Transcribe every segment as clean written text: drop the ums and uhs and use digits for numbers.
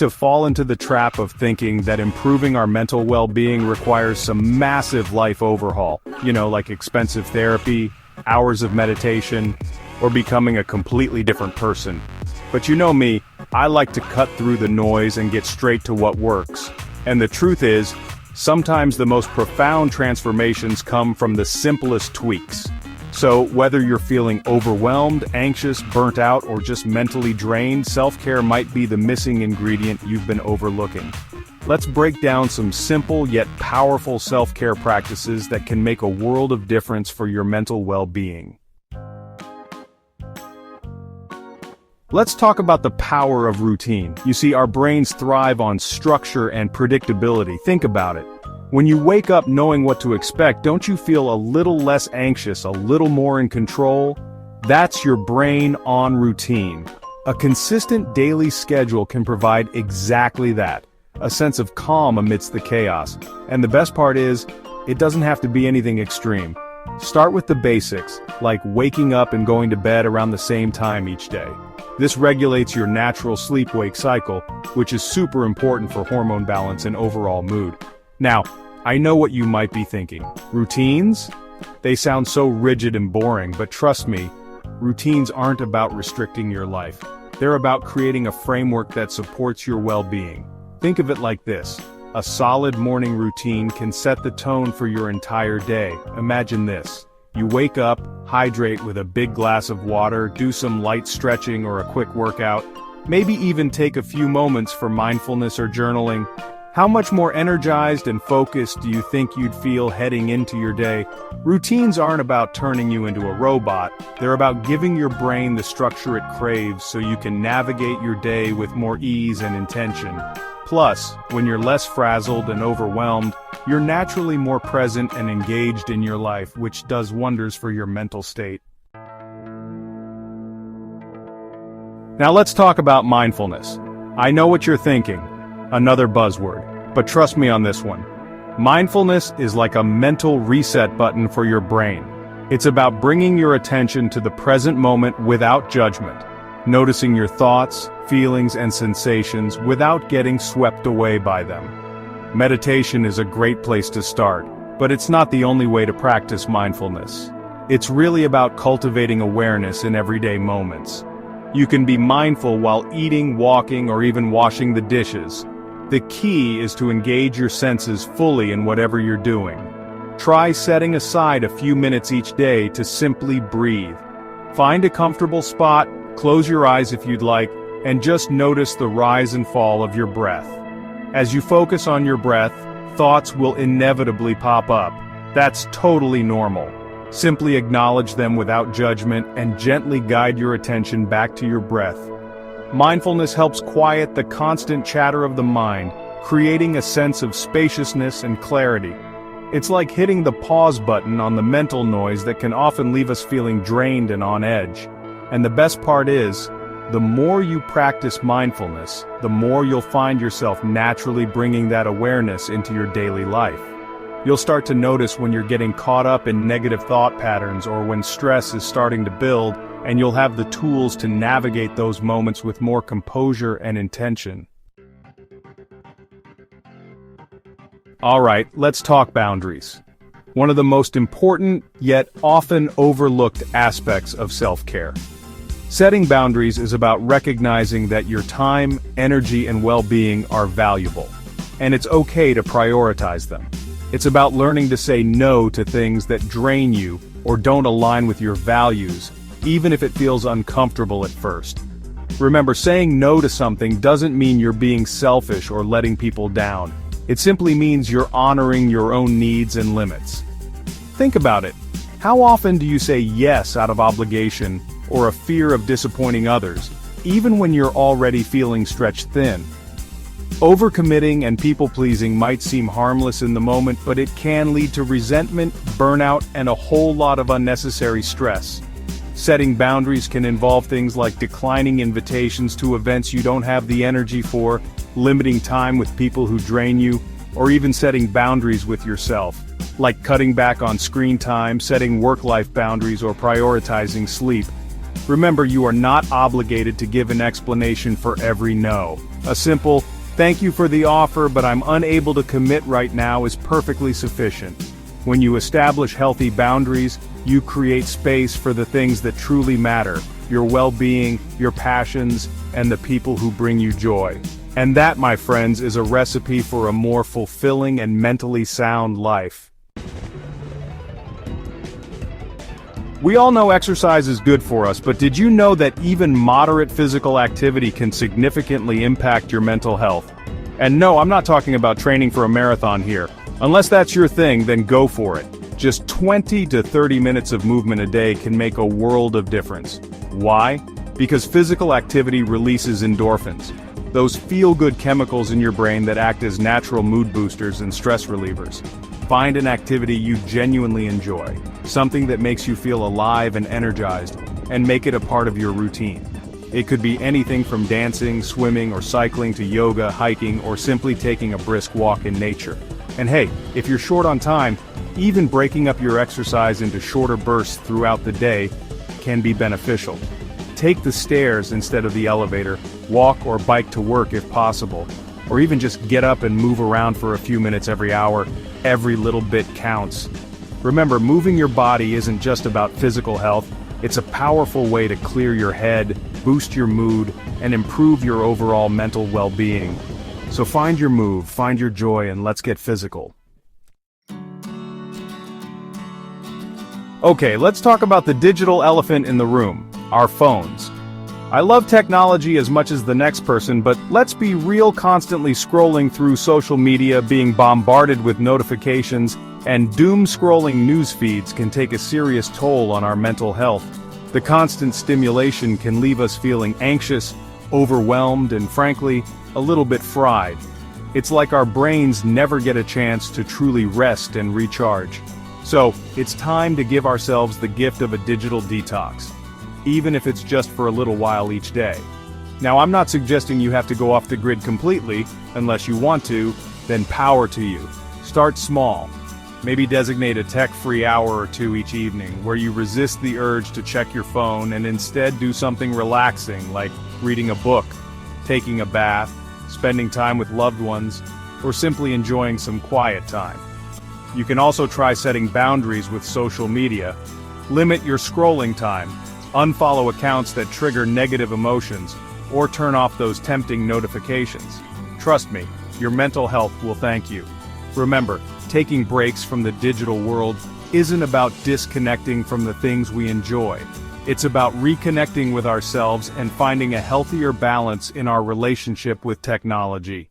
to fall into the trap of thinking that improving our mental well-being requires some massive life overhaul, like expensive therapy, hours of meditation, or becoming a completely different person. But you know me, I like to cut through the noise and get straight to what works. And the truth is, sometimes the most profound transformations come from the simplest tweaks. So, whether you're feeling overwhelmed, anxious, burnt out, or just mentally drained, self-care might be the missing ingredient you've been overlooking. Let's break down some simple yet powerful self-care practices that can make a world of difference for your mental well-being. Let's talk about the power of routine. You see, our brains thrive on structure and predictability. Think about it. When you wake up knowing what to expect, don't you feel a little less anxious, a little more in control? That's your brain on routine. A consistent daily schedule can provide exactly that, a sense of calm amidst the chaos. And the best part is, it doesn't have to be anything extreme. Start with the basics, like waking up and going to bed around the same time each day. This regulates your natural sleep-wake cycle, which is super important for hormone balance and overall mood. Now, I know what you might be thinking. Routines? They sound so rigid and boring, but trust me, routines aren't about restricting your life. They're about creating a framework that supports your well-being. Think of it like this. A solid morning routine can set the tone for your entire day. Imagine this. You wake up, hydrate with a big glass of water, do some light stretching or a quick workout, maybe even take a few moments for mindfulness or journaling. How much more energized and focused do you think you'd feel heading into your day? Routines aren't about turning you into a robot, they're about giving your brain the structure it craves so you can navigate your day with more ease and intention. Plus, when you're less frazzled and overwhelmed, you're naturally more present and engaged in your life, which does wonders for your mental state. Now let's talk about mindfulness. I know what you're thinking. Another buzzword. But trust me on this one. Mindfulness is like a mental reset button for your brain. It's about bringing your attention to the present moment without judgment, noticing your thoughts, feelings, and sensations without getting swept away by them. Meditation is a great place to start, but it's not the only way to practice mindfulness. It's really about cultivating awareness in everyday moments. You can be mindful while eating, walking, or even washing the dishes. The key is to engage your senses fully in whatever you're doing. Try setting aside a few minutes each day to simply breathe. Find a comfortable spot, close your eyes if you'd like, and just notice the rise and fall of your breath. As you focus on your breath, thoughts will inevitably pop up. That's totally normal. Simply acknowledge them without judgment and gently guide your attention back to your breath. Mindfulness helps quiet the constant chatter of the mind, creating a sense of spaciousness and clarity. It's like hitting the pause button on the mental noise that can often leave us feeling drained and on edge. And the best part is, the more you practice mindfulness, the more you'll find yourself naturally bringing that awareness into your daily life. You'll start to notice when you're getting caught up in negative thought patterns or when stress is starting to build, and you'll have the tools to navigate those moments with more composure and intention. Alright, let's talk boundaries. One of the most important, yet often overlooked aspects of self-care. Setting boundaries is about recognizing that your time, energy, and well-being are valuable, and it's okay to prioritize them. It's about learning to say no to things that drain you or don't align with your values, even if it feels uncomfortable at first. Remember, saying no to something doesn't mean you're being selfish or letting people down. It simply means you're honoring your own needs and limits. Think about it. How often do you say yes out of obligation or a fear of disappointing others, even when you're already feeling stretched thin? Overcommitting and people-pleasing might seem harmless in the moment, but it can lead to resentment, burnout, and a whole lot of unnecessary stress. Setting boundaries can involve things like declining invitations to events you don't have the energy for, limiting time with people who drain you, or even setting boundaries with yourself, like cutting back on screen time, setting work-life boundaries, or prioritizing sleep. Remember, you are not obligated to give an explanation for every no. A simple, "Thank you for the offer, but I'm unable to commit right now," is perfectly sufficient. When you establish healthy boundaries, you create space for the things that truly matter: your well-being, your passions, and the people who bring you joy. And that, my friends, is a recipe for a more fulfilling and mentally sound life. We all know exercise is good for us, but did you know that even moderate physical activity can significantly impact your mental health? And no, I'm not talking about training for a marathon here. Unless that's your thing, then go for it. Just 20 to 30 minutes of movement a day can make a world of difference. Why? Because physical activity releases endorphins, those feel-good chemicals in your brain that act as natural mood boosters and stress relievers. Find an activity you genuinely enjoy, something that makes you feel alive and energized, and make it a part of your routine. It could be anything from dancing, swimming, or cycling to yoga, hiking, or simply taking a brisk walk in nature. And hey, if you're short on time, even breaking up your exercise into shorter bursts throughout the day can be beneficial. Take the stairs instead of the elevator, walk or bike to work if possible, or even just get up and move around for a few minutes every hour. Every little bit counts. Remember, moving your body isn't just about physical health, it's a powerful way to clear your head, boost your mood, and improve your overall mental well-being. So find your move, find your joy, and let's get physical. Okay, let's talk about the digital elephant in the room, our phones. I love technology as much as the next person, but let's be real, constantly scrolling through social media, being bombarded with notifications, and doom-scrolling news feeds can take a serious toll on our mental health. The constant stimulation can leave us feeling anxious, overwhelmed, and frankly, a little bit fried. It's like our brains never get a chance to truly rest and recharge. So, it's time to give ourselves the gift of a digital detox, even if it's just for a little while each day. Now, I'm not suggesting you have to go off the grid completely. Unless you want to, then power to you. Start small. Maybe designate a tech-free hour or two each evening, where you resist the urge to check your phone and instead do something relaxing, like reading a book, taking a bath, spending time with loved ones, or simply enjoying some quiet time. You can also try setting boundaries with social media. Limit your scrolling time, unfollow accounts that trigger negative emotions, or turn off those tempting notifications. Trust me, your mental health will thank you. Remember, taking breaks from the digital world isn't about disconnecting from the things we enjoy. It's about reconnecting with ourselves and finding a healthier balance in our relationship with technology.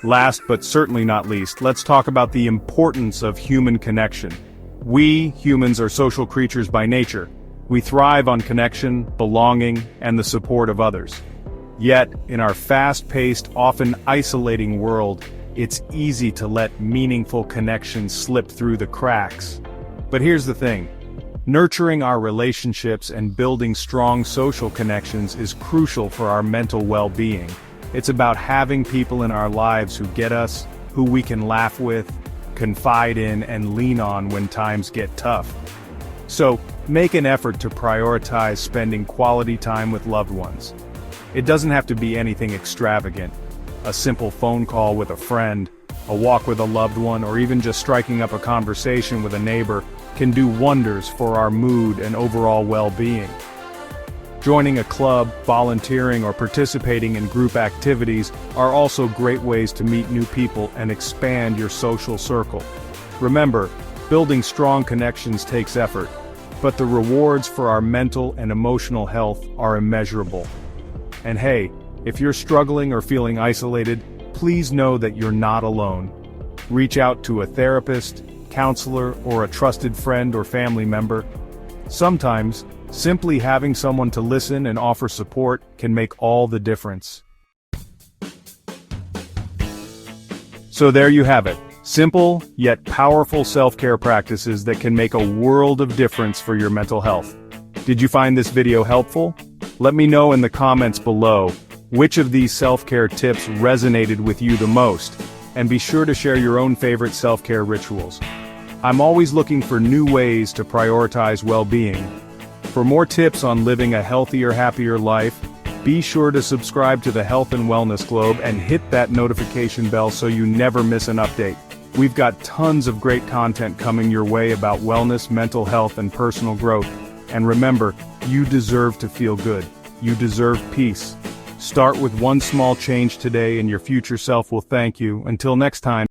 Last but certainly not least, let's talk about the importance of human connection. We, humans, are social creatures by nature. We thrive on connection, belonging, and the support of others. Yet, in our fast-paced, often isolating world, it's easy to let meaningful connections slip through the cracks. But here's the thing. Nurturing our relationships and building strong social connections is crucial for our mental well-being. It's about having people in our lives who get us, who we can laugh with, confide in, and lean on when times get tough. So, make an effort to prioritize spending quality time with loved ones. It doesn't have to be anything extravagant. A simple phone call with a friend, a walk with a loved one, or even just striking up a conversation with a neighbor can do wonders for our mood and overall well-being. Joining a club, volunteering, or participating in group activities are also great ways to meet new people and expand your social circle. Remember, building strong connections takes effort, but the rewards for our mental and emotional health are immeasurable. And hey, if you're struggling or feeling isolated, please know that you're not alone. Reach out to a therapist, counselor, or a trusted friend or family member. Sometimes, simply having someone to listen and offer support can make all the difference. So there you have it. Simple, yet powerful self-care practices that can make a world of difference for your mental health. Did you find this video helpful? Let me know in the comments below which of these self-care tips resonated with you the most, and be sure to share your own favorite self-care rituals. I'm always looking for new ways to prioritize well-being. For more tips on living a healthier, happier life, Be sure to subscribe to the Health and Wellness Globe and hit that notification bell so you never miss an update. We've got tons of great content coming your way about wellness, mental health, and personal growth. And remember, you deserve to feel good. You deserve peace. Start with one small change today and your future self will thank you. Until next time.